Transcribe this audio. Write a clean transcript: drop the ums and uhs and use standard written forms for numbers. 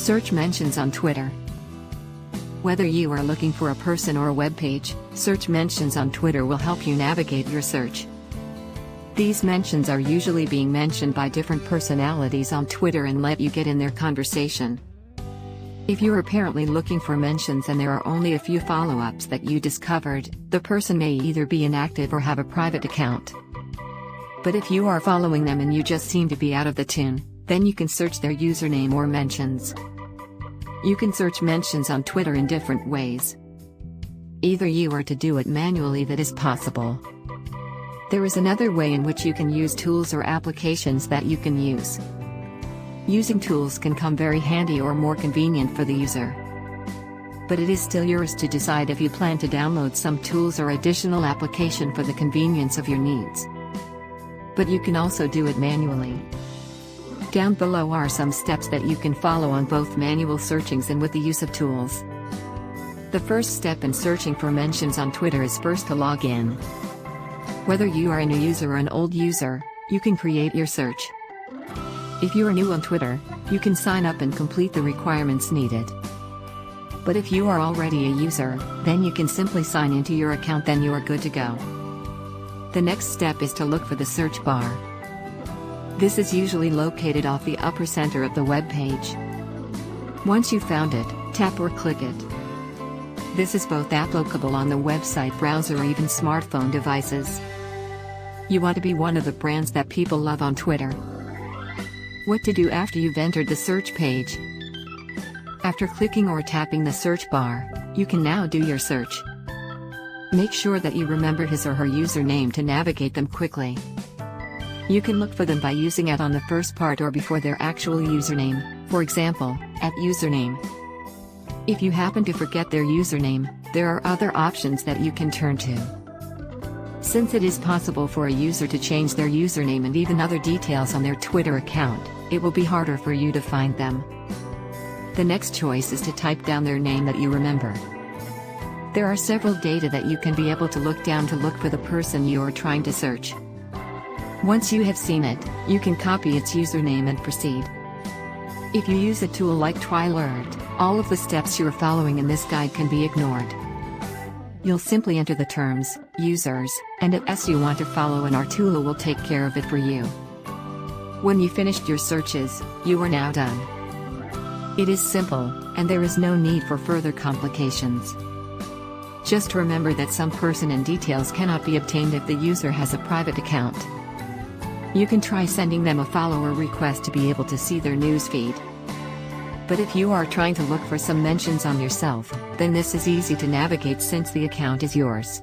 Search mentions on Twitter. Whether you are looking for a person or a web page, search mentions on Twitter will help you navigate your search. These mentions are usually being mentioned by different personalities on Twitter and let you get in their conversation. If you are apparently looking for mentions and there are only a few follow-ups that you discovered, the person may either be inactive or have a private account. But if you are following them and you just seem to be out of the tune, then you can search their username or mentions. You can search mentions on Twitter in different ways. Either you are to do it manually, that is possible. There is another way in which you can use tools or applications that you can use. Using tools can come very handy or more convenient for the user. But it is still yours to decide if you plan to download some tools or additional application for the convenience of your needs. But you can also do it manually. Down below are some steps that you can follow on both manual searchings and with the use of tools. The first step in searching for mentions on Twitter is first to log in. Whether you are a new user or an old user, you can create your search. If you are new on Twitter, you can sign up and complete the requirements needed. But if you are already a user, then you can simply sign into your account, then you are good to go. The next step is to look for the search bar. This is usually located off the upper center of the web page. Once you've found it, tap or click it. This is both applicable on the website browser or even smartphone devices. You want to be one of the brands that people love on Twitter. What to do after you've entered the search page. After clicking or tapping the search bar, you can now do your search. Make sure that you remember his or her username to navigate them quickly. You can look for them by using it on the first part or before their actual username, for example, at username. If you happen to forget their username, there are other options that you can turn to. Since it is possible for a user to change their username and even other details on their Twitter account, it will be harder for you to find them. The next choice is to type down their name that you remember. There are several data that you can be able to look down to look for the person you are trying to search. Once you have seen it, you can copy its username and proceed. If you use a tool like Twilert, all of the steps you are following in this guide can be ignored. You'll simply enter the terms, users, and address you want to follow, and our tool will take care of it for you. When you finished your searches, you are now done. It is simple, and there is no need for further complications. Just remember that some person and details cannot be obtained if the user has a private account. You can try sending them a follower request to be able to see their newsfeed. But if you are trying to look for some mentions on yourself, then this is easy to navigate since the account is yours.